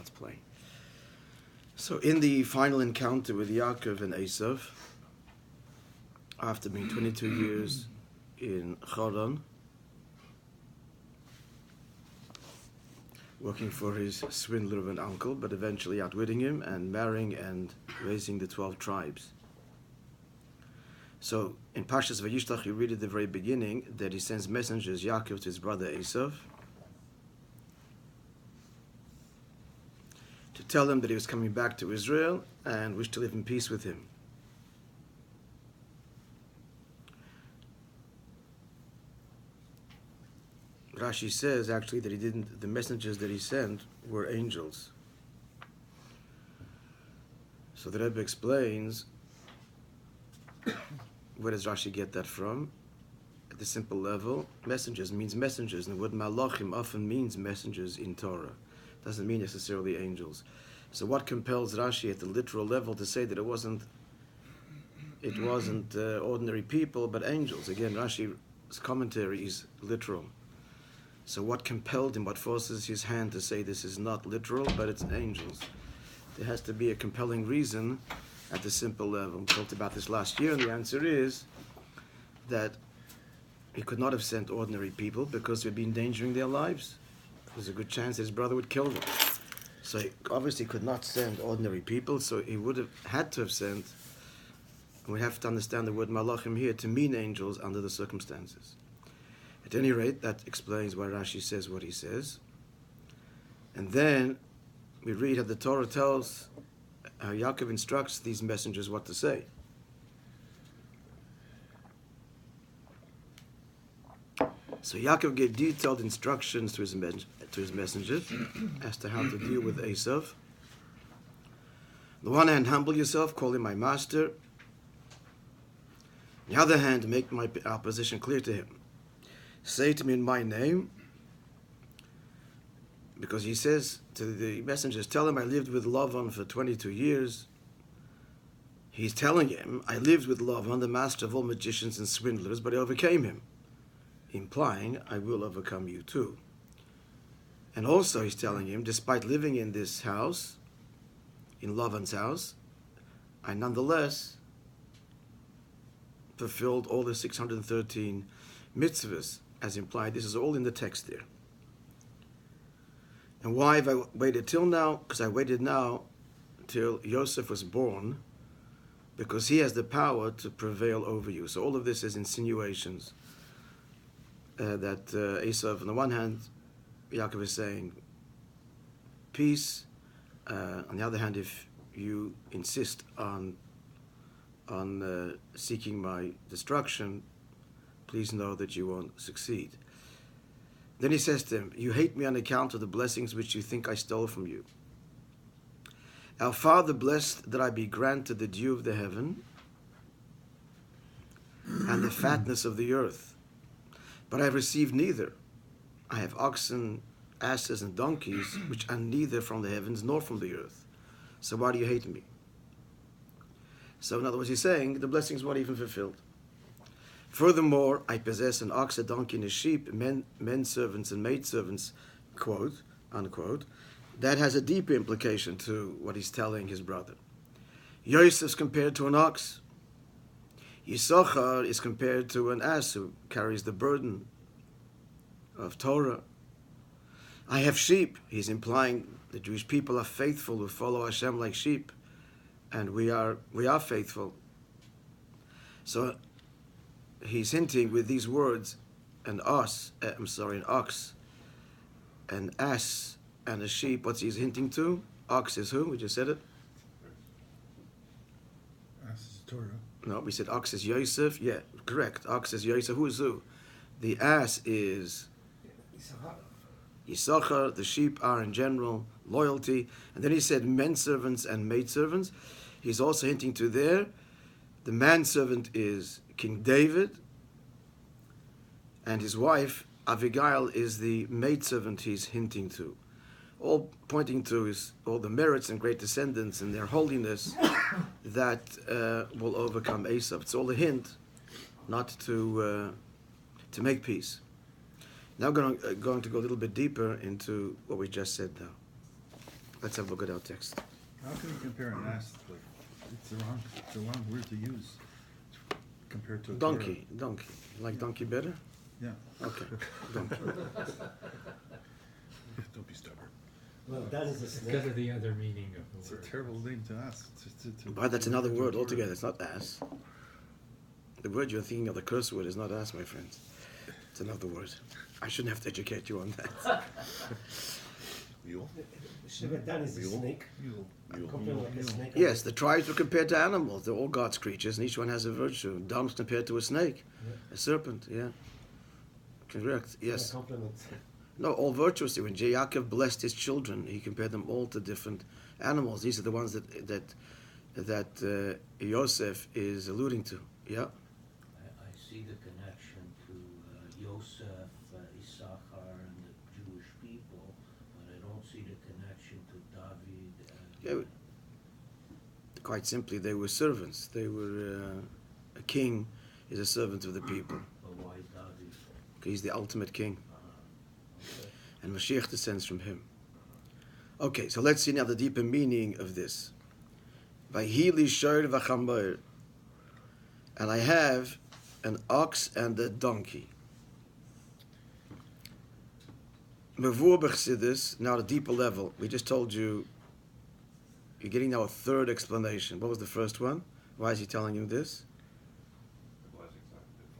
God's plan. So in the final encounter with Yaakov and Esav, after being 22 years in Haran, working for his swindler of an uncle, but eventually outwitting him and marrying and raising the 12 tribes. So in Parshat Vayishlach, you read at the very beginning that he sends messengers, Yaakov to his brother Esav, to tell him that he was coming back to Israel and wished to live in peace with him. Rashi says actually that the messengers that he sent were angels. So the Rebbe explains, where does Rashi get that from? At the simple level, messengers means messengers, and the word malachim often means messengers in Torah. Doesn't mean necessarily angels. So what compels Rashi at the literal level to say that it wasn't ordinary people, but angels? Again, Rashi's commentary is literal. So what compelled him, what forces his hand to say this is not literal, but it's angels? There has to be a compelling reason at the simple level. We talked about this last year, and the answer is that he could not have sent ordinary people because they'd be endangering their lives. There's a good chance his brother would kill them. So he obviously could not send ordinary people, so he would have had to have sent, and we have to understand the word malachim here to mean angels under the circumstances. At any rate, that explains why Rashi says what he says. And then we read how the Torah tells how Yaakov instructs these messengers what to say. So Yaakov gave detailed instructions to his messengers as to how to deal with Esav. On the one hand, humble yourself, call him my master. On the other hand, make our position clear to him. Say to me in my name, because he says to the messengers, tell him I lived with Lavan for 22 years. He's telling him, I lived with Lavan, the master of all magicians and swindlers, but I overcame him, implying I will overcome you too. And also he's telling him, despite living in this house, in Lavan's house, I nonetheless fulfilled all the 613 mitzvahs, as implied. This is all in the text there. And why have I waited till now? Because I waited now till Yosef was born, because he has the power to prevail over you. So all of this is insinuations that Esav, on the one hand, Yaakov is saying peace. On the other hand, if you insist on seeking my destruction, please know that you won't succeed. Then he says to him, you hate me on account of the blessings which you think I stole from you. Our Father blessed that I be granted the dew of the heaven and the fatness of the earth. But I have received neither. I have oxen, asses, and donkeys, which are neither from the heavens nor from the earth. So why do you hate me? So in other words, he's saying the blessings weren't even fulfilled. Furthermore, I possess an ox, a donkey, and a sheep, men servants and maid servants, quote, unquote. That has a deeper implication to what he's telling his brother. Yosef's compared to an ox. Yisachar is compared to an ass who carries the burden of Torah. I have sheep. He's implying the Jewish people are faithful, who follow Hashem like sheep, and we are faithful. So he's hinting with these words, an ox, an ass, and a sheep. What's he's hinting to? Ox is who? We just said it. Ass is Torah. No, we said ox is Yosef. Yeah, correct. Ox is Yosef. Who is who? The ass is Yisachar. The sheep are in general loyalty. And then he said men servants and maid servants. He's also hinting to there. The manservant is King David, and his wife Abigail is the maidservant he's hinting to. All pointing to all the merits and great descendants and their holiness that will overcome Esav. It's all a hint, not to make peace. Now going to go a little bit deeper into what we just said now. Let's have a look at our text. How can you compare an ass? Like, it's the wrong word to use compared to a Donkey. Donkey. Like donkey better? Yeah. Okay. Donkey. Don't be stubborn. Well, that is a snake. Because of the other meaning of It's the a word. terrible name to ask. But that's another word altogether. It's not ass. The word you're thinking of, the curse word, is not ass, my friends. It's another word. I shouldn't have to educate you on that. Mule. That is a snake. Compared like a snake. Yes, the tribes were compared to animals. They're all God's creatures, and each one has a virtue. Dom's compared to a snake, a serpent. Yeah, correct. Yes. Compliment. No, all virtuous. When Yaakov blessed his children, he compared them all to different animals. These are the ones that Yosef is alluding to. Yeah. I see the connection to Yosef, Issachar, and the Jewish people, but I don't see the connection to David. Quite simply, they were servants. They were a king is a servant of the people. But why David? He's the ultimate king, Okay. and Moshiach descends from him. Okay, so let's see now the deeper meaning of this. Vayhili shor v'chamor, and I have an ox and a donkey. Mevur b'chassidus, now the deeper level. We just told you, you're getting now a third explanation. What was the first one? Why is he telling you this?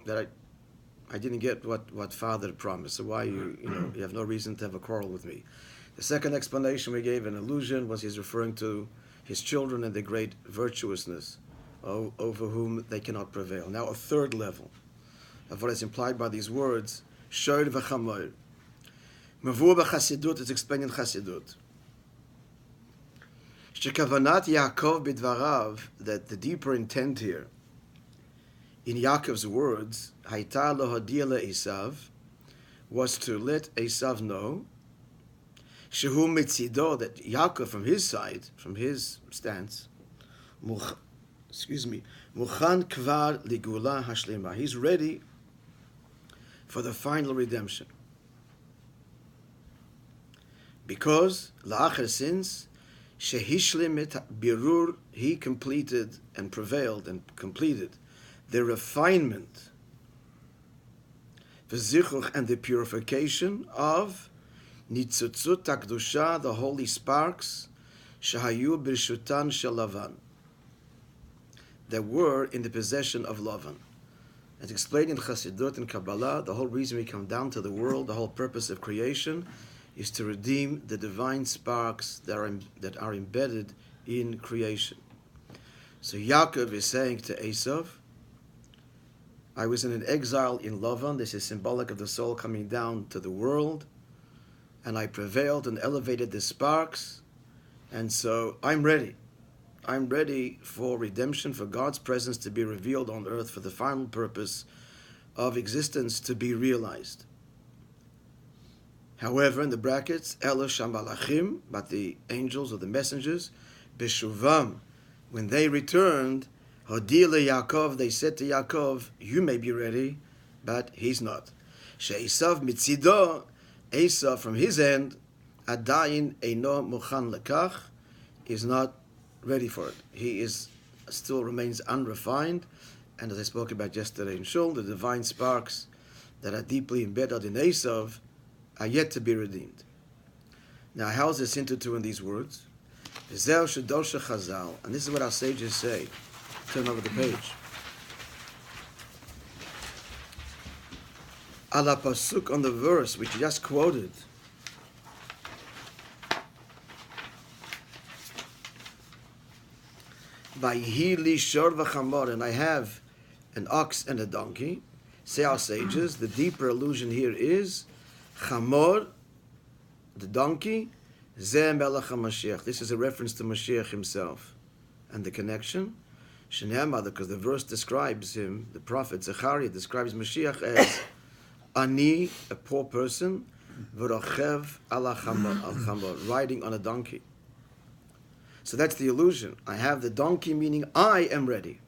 That I didn't get what Father promised, so why you have no reason to have a quarrel with me. The second explanation we gave, an allusion, was he's referring to his children and their great virtuousness over whom they cannot prevail. Now a third level of what is implied by these words, shor v'chamor. Mevur b'chasidut is explained in Chasidut. Shekavanat Yaakov bidvarav, that the deeper intent here, in Yaakov's words, Hayta lo hodia Esav, was to let Esav know, Shehu mitzido, that Yaakov from his side, from his stance, Mukhan kvar ligula hashlema, he's ready for the final redemption. Because, la'acher, since, shehishlimit birur, he completed and prevailed and completed the refinement, v'zichuch, and the purification of nitzutzut hakdusha, the holy sparks, shahayu b'rishutan shel Lavan, that were in the possession of Lavan. As explained in Chassidut and Kabbalah, the whole reason we come down to the world, the whole purpose of creation, is to redeem the divine sparks that are embedded in creation. So Yaakov is saying to Esav, I was in an exile in Lavan. This is symbolic of the soul coming down to the world, and I prevailed and elevated the sparks, and so I'm ready. I'm ready for redemption, for God's presence to be revealed on earth, for the final purpose of existence to be realized. However, in the brackets, Elosh Malachim, but the angels or the messengers, Beshuvam, when they returned, Hodile Yaakov, they said to Yaakov, you may be ready, but he's not. She'esav mitzido, Esav from his end, Adayin eino mochan lekach, is not ready for it. He still remains unrefined, and as I spoke about yesterday in Shul, the divine sparks that are deeply embedded in Esav are yet to be redeemed. Now, how is this into in these words? And this is what our sages say. Turn over the page. Ala pasuk, on the verse which you just quoted. Vayhili shor v'chamor, and I have an ox and a donkey. Say our sages, the deeper allusion here is Chamor, the donkey, Zeh Melech HaMashiach. This is a reference to Moshiach himself. And the connection, Shene'amad, because the verse describes him, the prophet Zechariah describes Moshiach as Ani, a poor person, V'rochev ala chamor, riding on a donkey. So that's the illusion. I have the donkey, meaning I am ready.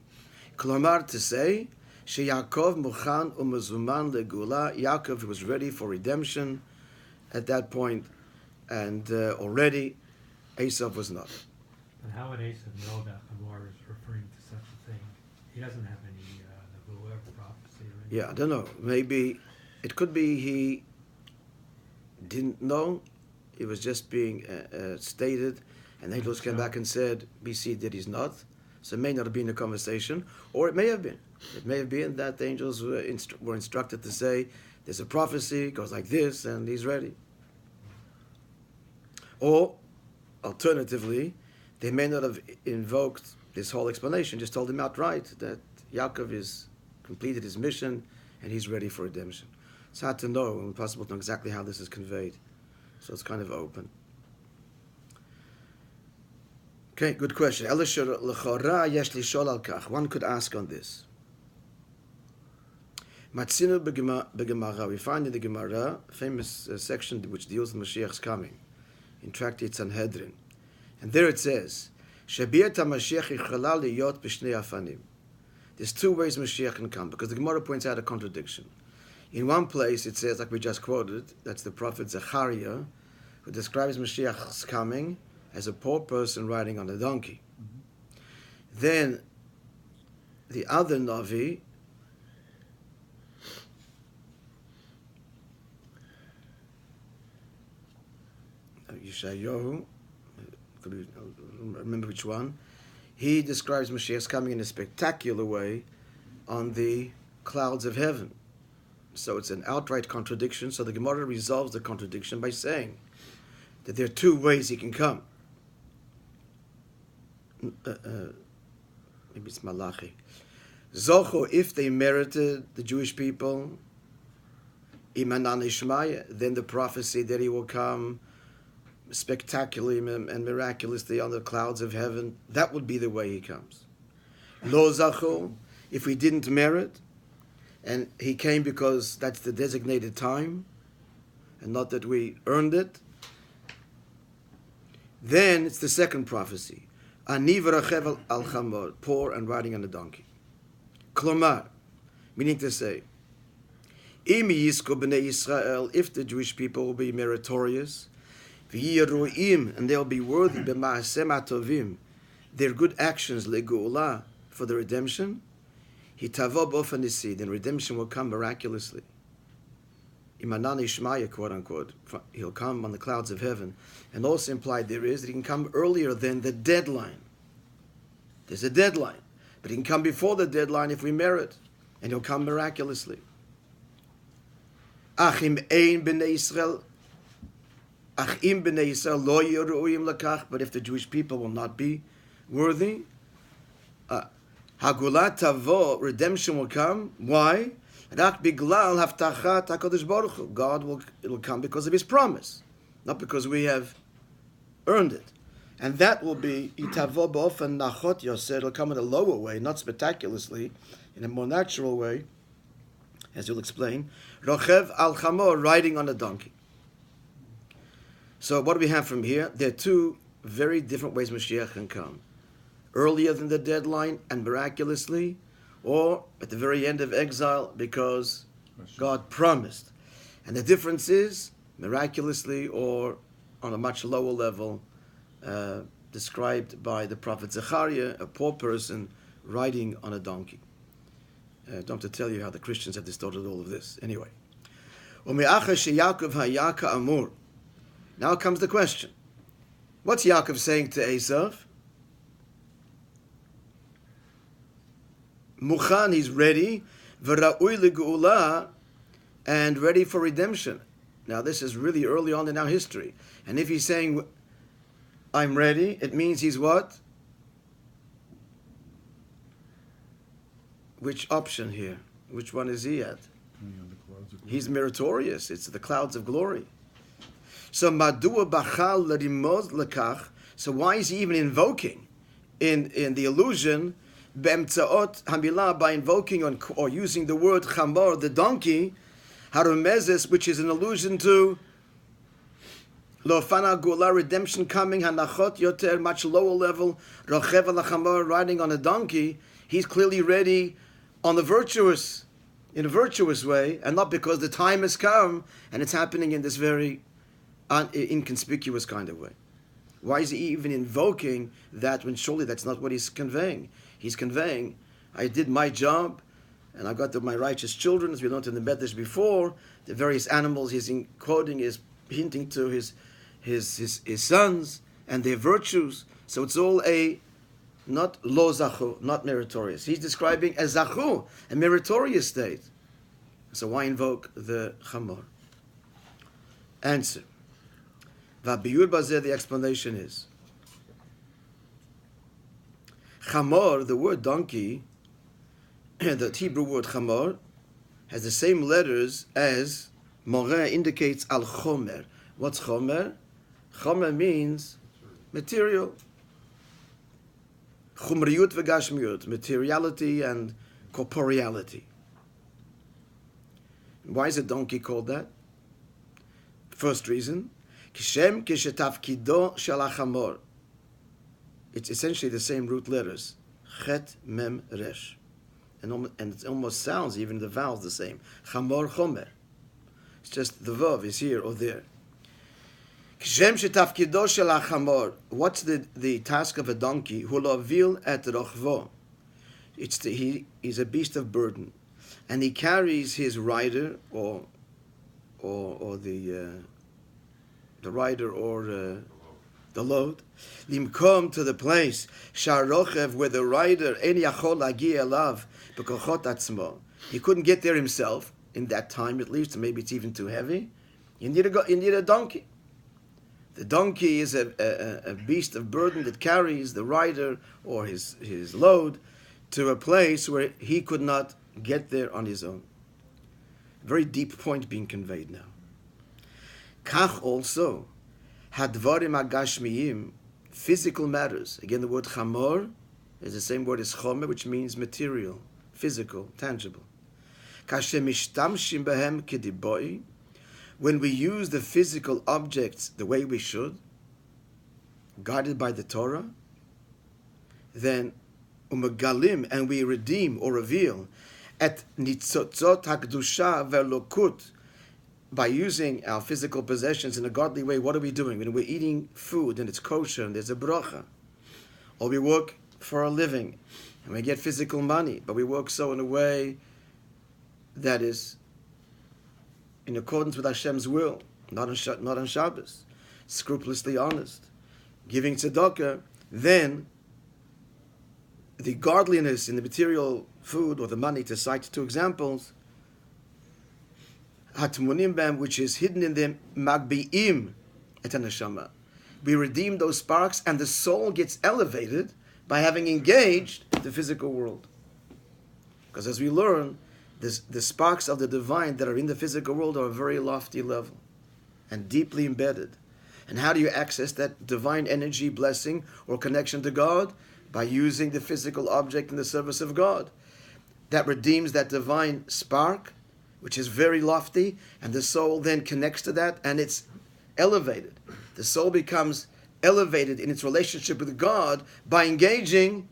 Klomar, to say, Yaakov mukhan u'mezuman legula. Yaakov was ready for redemption at that point, and already, Esav was not. And how would Esav know that Hamor is referring to such a thing? He doesn't have any Nebuah prophecy or anything. Yeah, I don't know. Maybe it could be he didn't know. It was just being stated, and the angels came back and said, we see that he's not. So it may not have been a conversation, or it may have been. It may have been that the angels were instructed to say, there's a prophecy, it goes like this, and he's ready. Or, alternatively, they may not have invoked this whole explanation, just told him outright that Yaakov has completed his mission and he's ready for redemption. It's hard to know, and impossible to know exactly how this is conveyed. So it's kind of open. Okay, good question. One could ask on this. We find in the Gemara a famous section which deals with Moshiach's coming, in Tractate Sanhedrin. And there it says, there's two ways Mashiach can come, because the Gemara points out a contradiction. In one place it says, like we just quoted, that's the prophet Zechariah, who describes Mashiach's coming as a poor person riding on a donkey. Mm-hmm. Then the other Navi, Yeshayahu, remember which one, he describes Mashiach's coming in a spectacular way on the clouds of heaven. So it's an outright contradiction. So the Gemara resolves the contradiction by saying that there are two ways he can come. Maybe it's Malachi. Zocho, if they merited, the Jewish people, Imanan Ishmaya, then the prophecy that he will come spectacularly and miraculously on the clouds of heaven, that would be the way he comes. Lo Zacho, if we didn't merit, and he came because that's the designated time, and not that we earned it, then it's the second prophecy. Ani v'rachev al chamor, poor and riding on a donkey. Klomar, meaning to say, Im yisko b'nei Yisrael, if the Jewish people will be meritorious, v'yiruim, and they'll be worthy, b'ma'asem atovim, their good actions, le'gu'ula, for the redemption, hitavo b'ofen nisi, then redemption will come miraculously. Imanan Ishmaya, quote unquote, he'll come on the clouds of heaven. And also implied there is that he can come earlier than the deadline. There's a deadline, but he can come before the deadline if we merit, and he'll come miraculously. Achim ein b'nei Yisrael, achim b'nei Yisrael lo yiruim lakach, but if the Jewish people will not be worthy, Hagulat tavo, redemption will come. Why? Rak biglal haftachat HaKadosh Baruch Hu. It'll come because of His promise, not because we have earned it. And that will be itavo b'ofen nachot yoseh. It'll come in a lower way, not spectacularly, in a more natural way, as you'll explain. Rochev al chamor, riding on a donkey. So what do we have from here? There are two very different ways Moshiach can come. Earlier than the deadline and miraculously, or at the very end of exile because God promised. And the difference is miraculously or on a much lower level, described by the prophet Zechariah, a poor person riding on a donkey. Don't have to tell you how the Christians have distorted all of this. Anyway. Now comes the question. What's Yaakov saying to Esav? Muchan, he's ready, v'ra'ui l'geula, and ready for redemption. Now this is really early on in our history. And if he's saying, I'm ready, it means he's what? Which option here? Which one is he at? He's meritorious. It's the clouds of glory. So madua bachal l'rimoz l'kach. So why is he even invoking in the illusion B'emtzaot hamilah, by invoking or using the word chamor, the donkey, harumezes, which is an allusion to lofana gula, redemption coming, hanachot yoter, much lower level, rochev al chamor, riding on a donkey. He's clearly ready in a virtuous way, and not because the time has come and it's happening in this very inconspicuous kind of way. Why is he even invoking that when surely that's not what he's conveying? He's conveying, I did my job, and I got my righteous children, as we learned in the Medrash before. The various animals he's quoting is hinting to his sons and their virtues. So it's all not lo zachu, not meritorious. He's describing a zachu, a meritorious state. So why invoke the chamor? Answer. V'abiyur bazeh, the explanation is, chamor, the word donkey, the Hebrew word chamor, has the same letters as moreh indicates al chomer. What's chomer? Chomer means material. Chumriyut v'gashmiyut, materiality and corporeality. Why is a donkey called that? First reason, kishem kishetafkido shel hachamor. It's essentially the same root letters, chet mem resh, and it almost sounds, even the vowels, the same. Chamor chomer. It's just the vav is here or there. Kishem shetafkido shel hachamor. What's the task of a donkey? Hulavil et rochvo. He's a beast of burden, and he carries his rider or the rider or the load. Limkom, to the place sharochev, where the rider en yachol lagi elav bekochot atzmo. He couldn't get there himself in that time, at least. Maybe it's even too heavy. You need a donkey. The donkey is a beast of burden that carries the rider or his load to a place where he could not get there on his own. Very deep point being conveyed now. Kach also, hadvarim agashmiyim, physical matters. Again, the word chamor is the same word as chomer, which means material, physical, tangible. Kashem mishtamshim behem kediboi, when we use the physical objects the way we should, guided by the Torah, then umegalim, and we redeem or reveal at nitzotzot hakdusha ve'lokut, by using our physical possessions in a godly way. What are we doing? When we're eating food and it's kosher and there's a bracha, or we work for a living and we get physical money, but we work so in a way that is in accordance with Hashem's will, not on Shabbos, scrupulously honest, giving tzedakah, then the godliness in the material food or the money, to cite two examples, hatmunim bam, which is hidden in them, magbi'im et haneshama. We redeem those sparks, and the soul gets elevated by having engaged the physical world. Because as we learn, the sparks of the divine that are in the physical world are a very lofty level and deeply embedded. And how do you access that divine energy, blessing, or connection to God? By using the physical object in the service of God. That redeems that divine spark, which is very lofty, and the soul then connects to that, and it's elevated. The soul becomes elevated in its relationship with God by engaging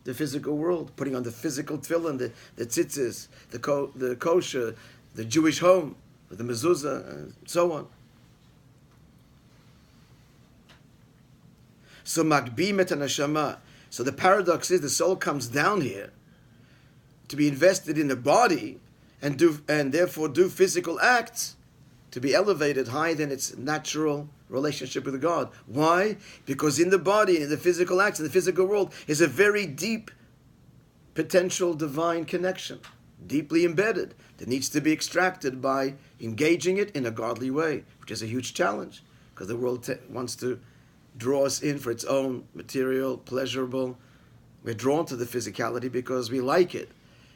the physical world, putting on the physical tefillin, the tzitzis, the kosher, the Jewish home, the mezuzah, and so on. So magbim et haneshama. So the paradox is the soul comes down here to be invested in a body and therefore do physical acts to be elevated higher than its natural relationship with God. Why? Because in the body, in the physical acts, in the physical world, is a very deep potential divine connection, deeply embedded, that needs to be extracted by engaging it in a godly way, which is a huge challenge, because the world wants to draw us in for its own material, pleasurable. We're drawn to the physicality because we like it.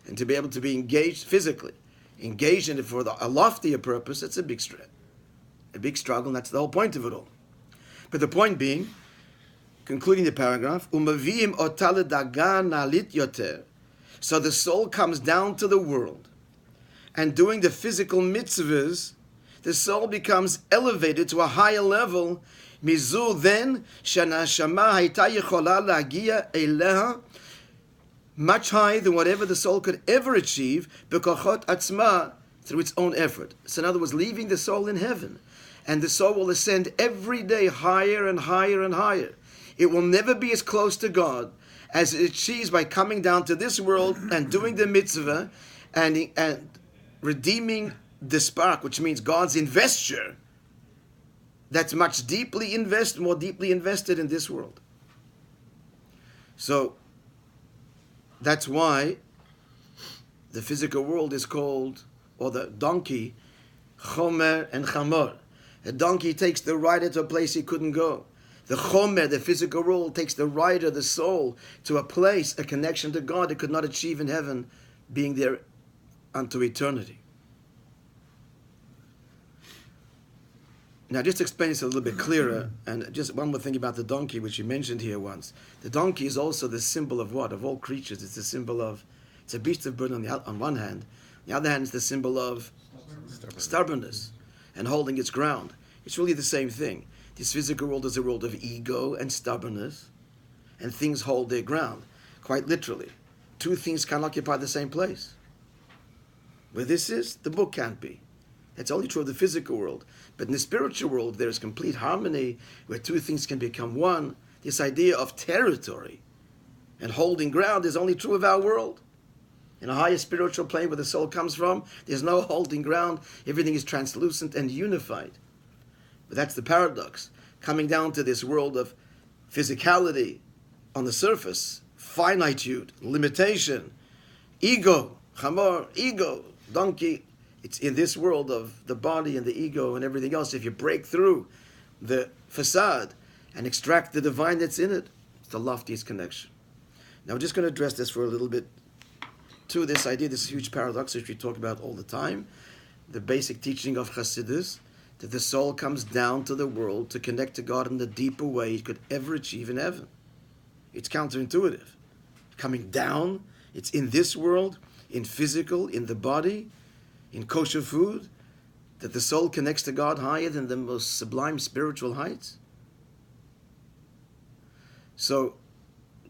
And to be able to be engaged physically, engaged in it for a loftier purpose, it's a big struggle, and that's the whole point of it all. But the point being, concluding the paragraph, Umavim otale dagan nalit yoter. So the soul comes down to the world, and doing the physical mitzvahs, the soul becomes elevated to a higher level. Mizu then shanashama hayta yechola lagia eleha, much higher than whatever the soul could ever achieve, bekochot atzma, through its own effort. So in other words, leaving the soul in heaven and the soul will ascend every day higher and higher and higher. It will never be as close to God as it achieves by coming down to this world and doing the mitzvah and redeeming the spark, which means God's investure that's much more deeply invested in this world. So that's why the physical world is called, or the donkey, chomer and chamor. A donkey takes the rider to a place he couldn't go. The chomer, the physical world, takes the rider, the soul, to a place, a connection to God it could not achieve in heaven, being there unto eternity. Now, just to explain this a little bit clearer, and just one more thing about the donkey, which you mentioned here once. The donkey is also the symbol of what? Of all creatures. It's the symbol of, it's a beast of burden on one hand. On the other hand, it's the symbol of stubbornness and holding its ground. It's really the same thing. This physical world is a world of ego and stubbornness, and things hold their ground, quite literally. Two things can't occupy the same place. Where this is, the book can't be. That's only true of the physical world. But in the spiritual world, there is complete harmony where two things can become one. This idea of territory and holding ground is only true of our world. In a higher spiritual plane where the soul comes from, there's no holding ground. Everything is translucent and unified. But that's the paradox. Coming down to this world of physicality on the surface, finitude, limitation, ego, chamor, ego, donkey. It's in this world of the body and the ego and everything else. If you break through the facade and extract the divine that's in it, it's the loftiest connection. Now, we're just going to address this for a little bit to this idea, this huge paradox which we talk about all the time, the basic teaching of Chassidus, that the soul comes down to the world to connect to God in the deeper way it could ever achieve in heaven. It's counterintuitive. Coming down, it's in this world, in physical, in the body, in kosher food, that the soul connects to God higher than the most sublime spiritual heights. So,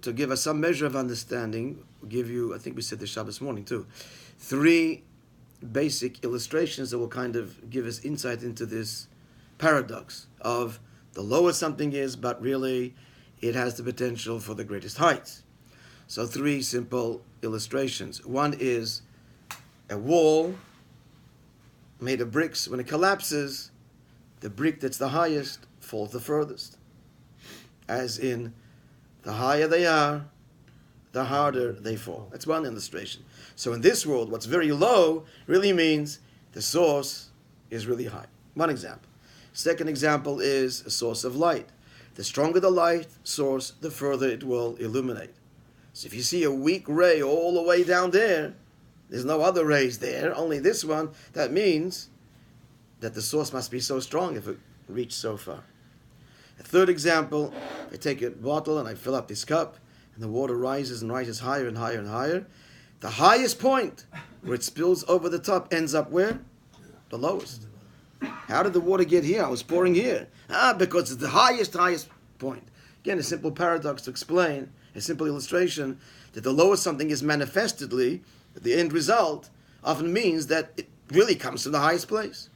to give us some measure of understanding, we'll give you, I think we said this Shabbos morning too, 3 basic illustrations that will kind of give us insight into this paradox of the lower something is, but really it has the potential for the greatest heights. So 3 simple illustrations. One is a wall made of bricks. When it collapses, the brick that's the highest falls the furthest. As in, the higher they are, the harder they fall. That's one illustration. So in this world, what's very low really means the source is really high. One example. Second example is a source of light. The stronger the light source, the further it will illuminate. So if you see a weak ray all the way down there, there's no other rays there, only this one, that means that the source must be so strong if it reached so far. A third example, I take a bottle and I fill up this cup, and the water rises and rises higher and higher and higher. The highest point where it spills over the top ends up where? The lowest. How did the water get here? I was pouring here. Because it's the highest point. Again, a simple paradox to explain, a simple illustration, that the lower something is manifestedly, the end result often means that it really comes from the highest place.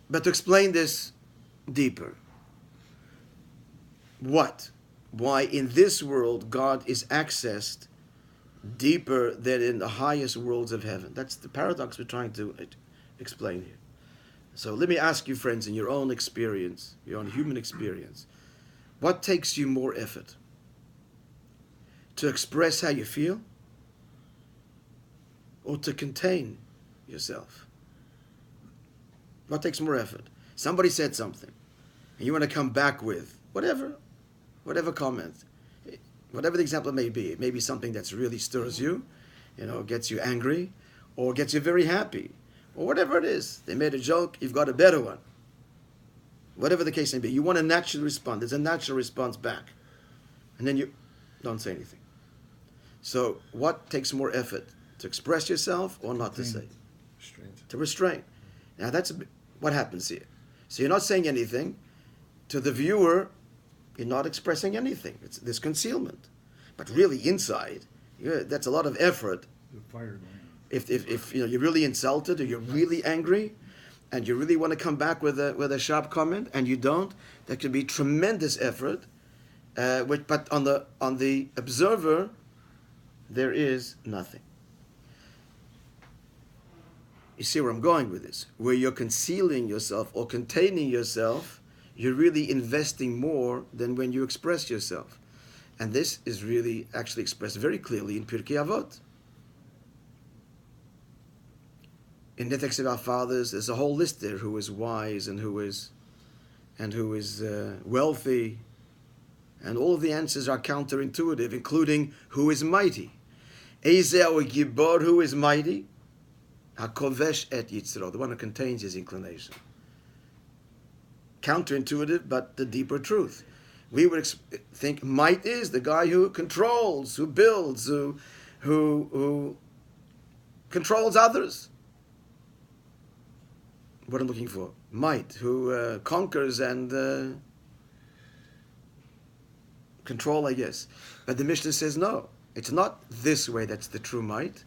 But to explain this deeper, why in this world God is accessed deeper than in the highest worlds of heaven? That's the paradox we're trying to explain here. So let me ask you, friends, in your own experience, your own human experience, what takes you more effort? To express how you feel? Or to contain yourself? What takes more effort? Somebody said something, and you want to come back with whatever comment, whatever the example may be. It may be something that really stirs you, gets you angry, or gets you very happy, or whatever it is. They made a joke, you've got a better one. Whatever the case may be, you want to naturally respond. There's a natural response back, and then you don't say anything. So, what takes more effort? To express yourself or not to say? To restrain. Now that's what happens here. So you're not saying anything. To the viewer, you're not expressing anything. It's this concealment. But really inside, that's a lot of effort. The fire going on. If you're really insulted or you're really angry, and you really want to come back with a sharp comment, and you don't, there can be tremendous effort, but on the observer, there is nothing. You see where I'm going with this? Where you're concealing yourself or containing yourself, you're really investing more than when you express yourself. And this is really actually expressed very clearly in Pirkei Avot. In the text of our fathers, there's a whole list there who is wise and who is wealthy, and all of the answers are counterintuitive, including who is mighty. Esav Gibor, who is mighty? HaKovesh et Yitzro, the one who contains his inclination. Counterintuitive, but the deeper truth. We would think might is the guy who controls, who builds, who controls others. What I'm looking for, might, who conquers and control, I guess. But the Mishnah says no, it's not this way that's the true might.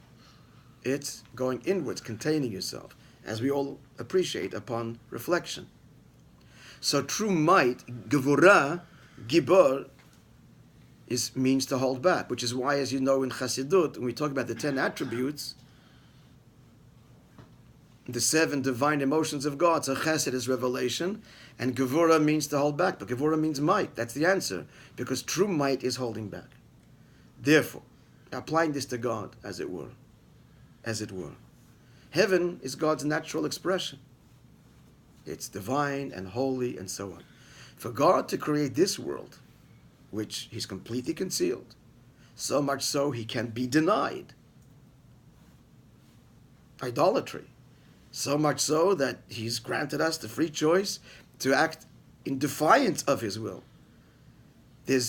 It's going inwards, containing yourself, as we all appreciate upon reflection. So true might, gevurah, gibor, means to hold back, which is why, as you know, in Chassidut, when we talk about the 10 attributes, the 7 divine emotions of God, so chesed is revelation, and gevurah means to hold back, but gevurah means might. That's the answer, because true might is holding back. Therefore, applying this to God, as it were, heaven is God's natural expression. It's divine and holy and so on. For God to create this world, which He's completely concealed, so much so He can be denied. Idolatry. So much so that He's granted us the free choice to act in defiance of His will. I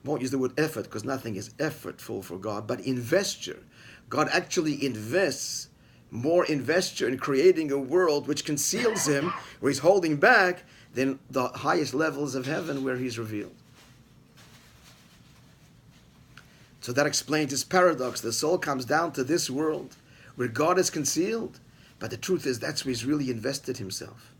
won't use the word effort because nothing is effortful for God, but investure. God actually invests more investure in creating a world which conceals Him, where He's holding back, than the highest levels of heaven where He's revealed. So that explains this paradox. The soul comes down to this world where God is concealed, but the truth is that's where He's really invested Himself.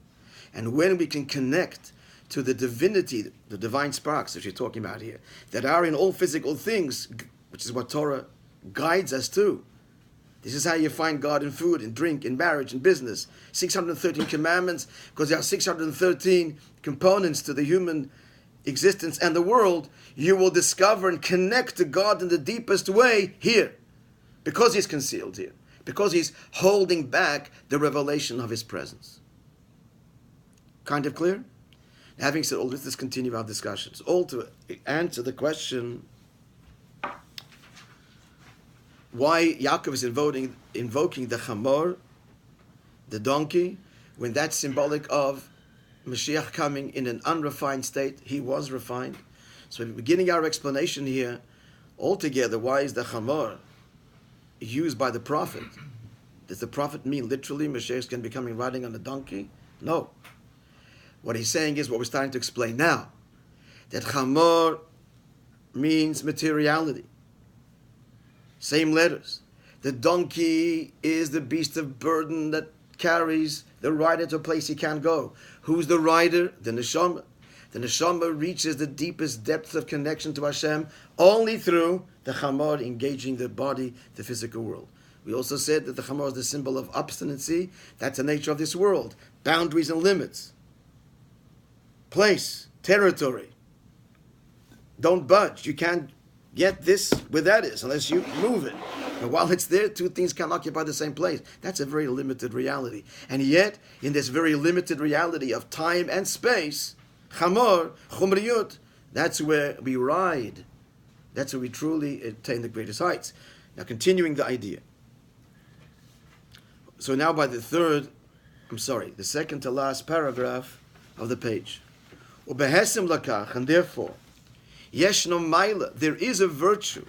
And when we can connect to the divinity, the divine sparks that you're talking about here, that are in all physical things, which is what Torah guides us to. This is how you find God in food, in drink, in marriage, in business. 613 commandments, because there are 613 components to the human existence and the world. You will discover and connect to God in the deepest way here, because He's concealed here, because He's holding back the revelation of His presence. Kind of clear? Having said all this, let's continue our discussions. All to answer the question why Yaakov is invoking the chamor, the donkey, when that's symbolic of Moshiach coming in an unrefined state. He was refined. So we're beginning our explanation here altogether. Why is the chamor used by the prophet? Does the prophet mean literally Moshiach is going to be coming riding on a donkey? No. What he's saying is what we're starting to explain now. That chamor means materiality. Same letters. The donkey is the beast of burden that carries the rider to a place he can't go. Who's the rider? The neshama. The neshama reaches the deepest depth of connection to Hashem only through the chamor engaging the body, the physical world. We also said that the chamor is the symbol of obstinacy. That's the nature of this world. Boundaries and limits. Place, territory. Don't budge. You can't get this where that is unless you move it. And while it's there, two things can occupy the same place. That's a very limited reality. And yet, in this very limited reality of time and space, chamor, chumriyut, that's where we ride. That's where we truly attain the greatest heights. Now, continuing the idea. So now by the second to last paragraph of the page. Ubehesim lakach, and therefore, yeshno maila, there is a virtue,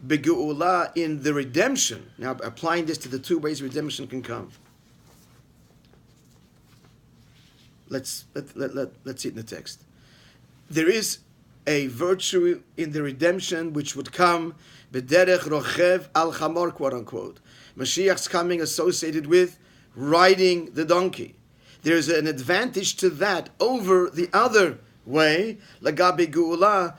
begeula, in the redemption. Now, applying this to the two ways redemption can come. Let's see it in the text. There is a virtue in the redemption which would come bederech rochev al chamor, quote unquote. Mashiach's coming associated with riding the donkey. There's an advantage to that over the other way, lagabe geula,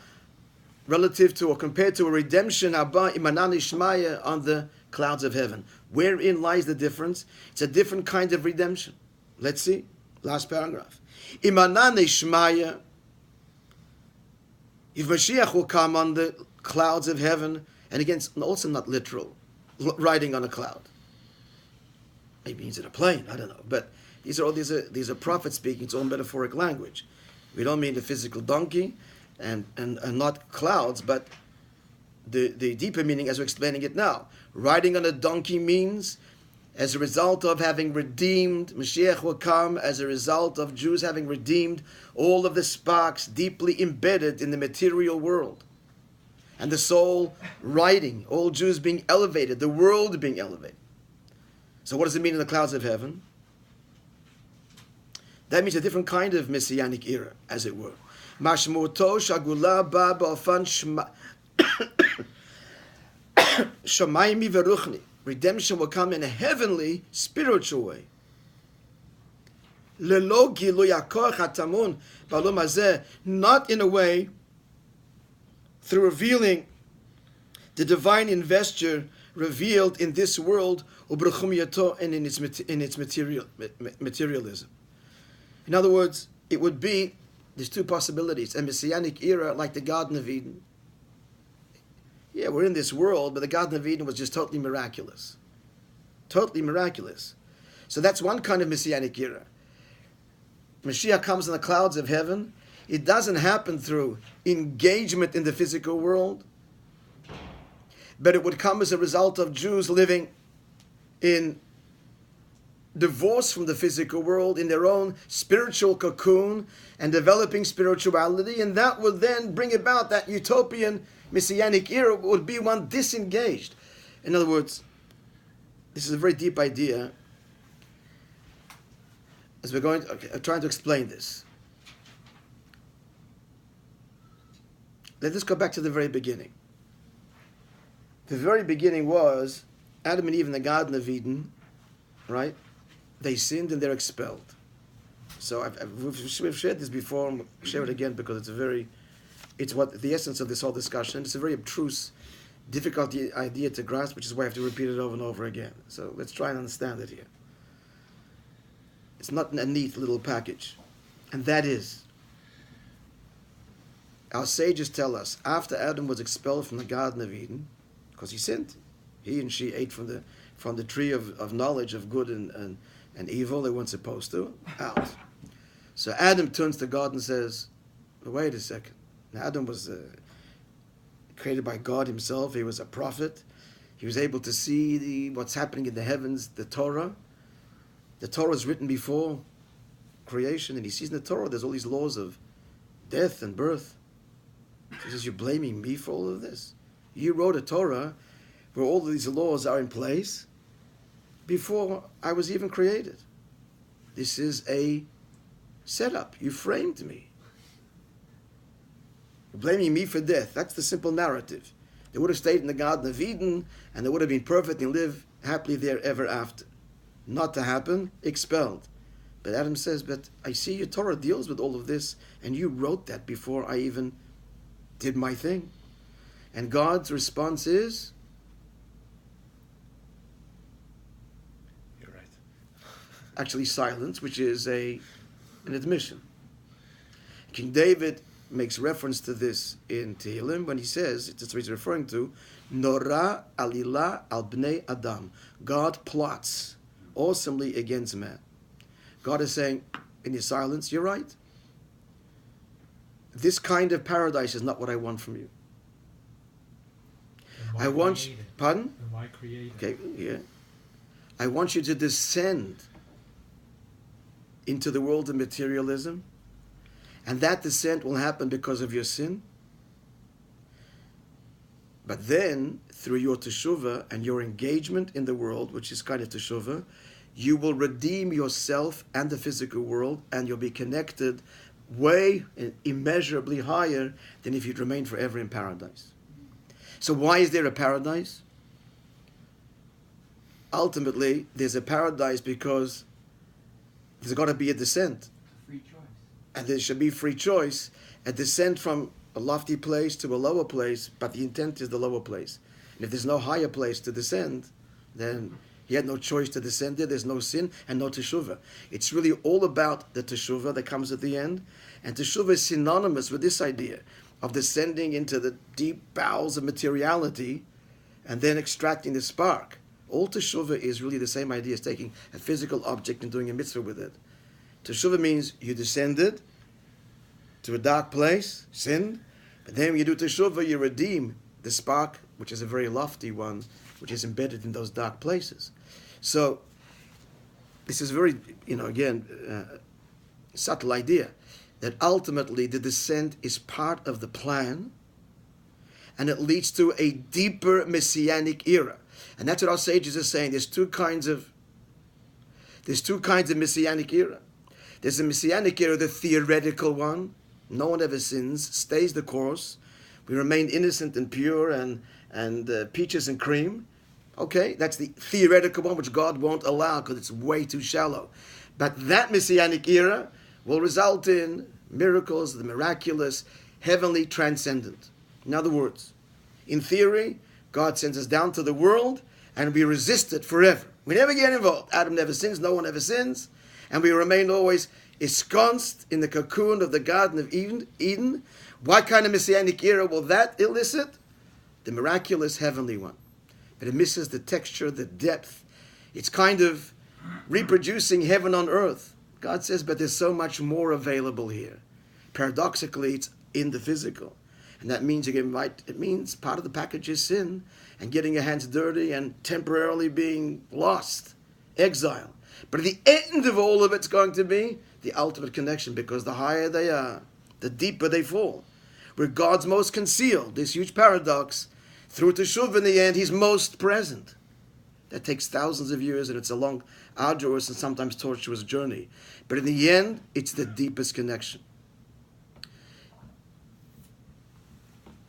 relative to or compared to a redemption abba imanani shmaya on the clouds of heaven. Wherein lies the difference? It's a different kind of redemption. Let's see. Last paragraph. Imanani shmaya. If Moshiach will come on the clouds of heaven, and again, also not literal, riding on a cloud. Maybe he's in a plane, I don't know. But these are prophets speaking, it's all metaphoric language. We don't mean the physical donkey and not clouds, but the deeper meaning as we're explaining it now. Riding on a donkey means as a result of having redeemed, Mashiach will come as a result of Jews having redeemed all of the sparks deeply embedded in the material world. And the soul riding, all Jews being elevated, the world being elevated. So what does it mean in the clouds of heaven? That means a different kind of messianic era, as it were. Mashmuto shagula ba ba'ofan shamaymi veruchni. Redemption will come in a heavenly, spiritual way. Lelo gilu yakor chatamun ba'olam hazeh, not in a way through revealing the divine investure revealed in this world, ubruchumiyato, and in its materialism. In other words, it would be, there's two possibilities, a messianic era like the Garden of Eden. Yeah, we're in this world, but the Garden of Eden was just totally miraculous. Totally miraculous. So that's one kind of messianic era. Mashiach comes in the clouds of heaven. It doesn't happen through engagement in the physical world, but it would come as a result of Jews living in divorce from the physical world, in their own spiritual cocoon, and developing spirituality, and that would then bring about that utopian messianic era would be one disengaged. In other words, this is a very deep idea. As we're going to, trying to explain this. Let us go back to the very beginning. The very beginning was Adam and Eve in the Garden of Eden, right? They sinned and they're expelled. So we've shared this before, and we'll share it again because it's what the essence of this whole discussion. It's a very abstruse, difficult idea to grasp, which is why I have to repeat it over and over again. So let's try and understand it here. It's not a neat little package. And that is, our sages tell us, after Adam was expelled from the Garden of Eden, because he sinned, he and she ate from the tree of knowledge of good and evil, they weren't supposed to, out. So Adam turns to God and says, wait a second. Adam was created by God himself. He was a prophet. He was able to see what's happening in the heavens, the Torah. The Torah is written before creation, and he sees in the Torah there's all these laws of death and birth. He says, you're blaming me for all of this? You wrote a Torah where all of these laws are in place before I was even created. This is a setup. You framed me. You're blaming me for death. That's the simple narrative. They would have stayed in the Garden of Eden and they would have been perfect and lived happily there ever after. Not to happen, expelled. But Adam says, but I see your Torah deals with all of this and you wrote that before I even did my thing. And God's response is, you're right. Actually silence, which is an admission. King David makes reference to this in Tehillim when he says, it's what he's referring to, Nora alila al bnei Adam. God plots awesomely against man. God is saying, in his silence, you're right. This kind of paradise is not what I want from you. I want you, pardon? Why create? Okay, yeah. I want you to descend into the world of materialism, and that descent will happen because of your sin. But then, through your teshuvah and your engagement in the world, which is kind of teshuvah, you will redeem yourself and the physical world, and you'll be connected way immeasurably higher than if you'd remained forever in paradise. So why is there a paradise? ultimately there's a paradise because there's got to be a descent. Free choice. And there should be free choice, a descent from a lofty place to a lower place, but the intent is the lower place. And if there's no higher place to descend, then he had no choice to descend there. There's no sin and no teshuvah. It's really all about the teshuvah that comes at the end. And teshuvah is synonymous with this idea of descending into the deep bowels of materiality and then extracting the spark. All teshuvah is really the same idea as taking a physical object and doing a mitzvah with it. Teshuvah means you descended to a dark place, sinned, but then when you do teshuvah, you redeem the spark, which is a very lofty one, which is embedded in those dark places. So, this is very, subtle idea, that ultimately the descent is part of the plan, and it leads to a deeper messianic era. And that's what our sages are saying. There's two kinds of messianic era. There's a messianic era, the theoretical one. No one ever sins, stays the course. We remain innocent and pure and peaches and cream. Okay, that's the theoretical one, which God won't allow because it's way too shallow. But that messianic era will result in miracles, the miraculous, heavenly, transcendent. In other words, in theory, God sends us down to the world and we resist it forever. We never get involved. Adam never sins, no one ever sins. And we remain always ensconced in the cocoon of the Garden of Eden. What kind of messianic era will that elicit? The miraculous heavenly one. But it misses the texture, the depth. It's kind of reproducing heaven on earth. God says, but there's so much more available here. Paradoxically, it's in the physical. And that means it means part of the package is sin and getting your hands dirty and temporarily being lost, exile. But at the end of all of it's going to be the ultimate connection, because the higher they are, the deeper they fall. Where God's most concealed, this huge paradox, through Teshuvah in the end, he's most present. That takes thousands of years, and it's a long, arduous, and sometimes tortuous journey. But in the end, it's the deepest connection.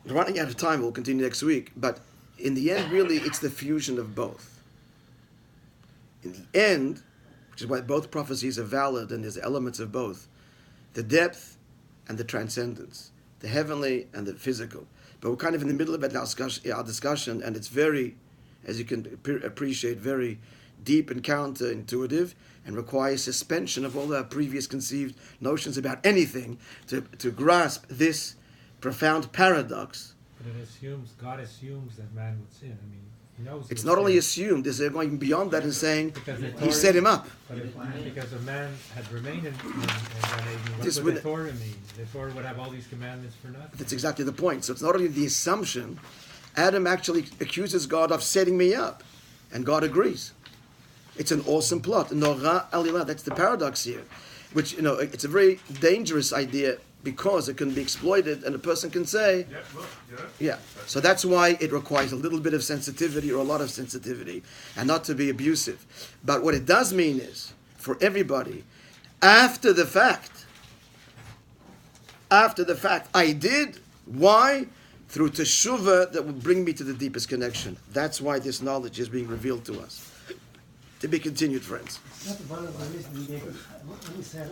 We're running out of time, we'll continue next week. But in the end, really, it's the fusion of both. In the end, which is why both prophecies are valid, and there's elements of both, the depth and the transcendence, the heavenly and the physical. But we're kind of in the middle of our discussion, and it's very, as you can appreciate, very deep and counterintuitive, and requires suspension of all our previous conceived notions about anything to grasp this profound paradox. But God assumes that man would sin. I mean, he knows. It's not only assumed, they're going beyond that and saying, he set him up. But because a man had remained in Gan Eden, what would the Torah mean? The Torah would have all these commandments for nothing. That's exactly the point. So it's not only the assumption, Adam actually accuses God of setting me up, and God agrees. It's an awesome plot. Nora Alila, that's the paradox here, which, it's a very dangerous idea because it can be exploited, and a person can say, yeah. So that's why it requires a little bit of sensitivity or a lot of sensitivity, and not to be abusive. But what it does mean is, for everybody, after the fact, I did. Why? Through teshuvah that will bring me to the deepest connection. That's why this knowledge is being revealed to us. To be continued, friends. Not one of the reasons we gave, when we said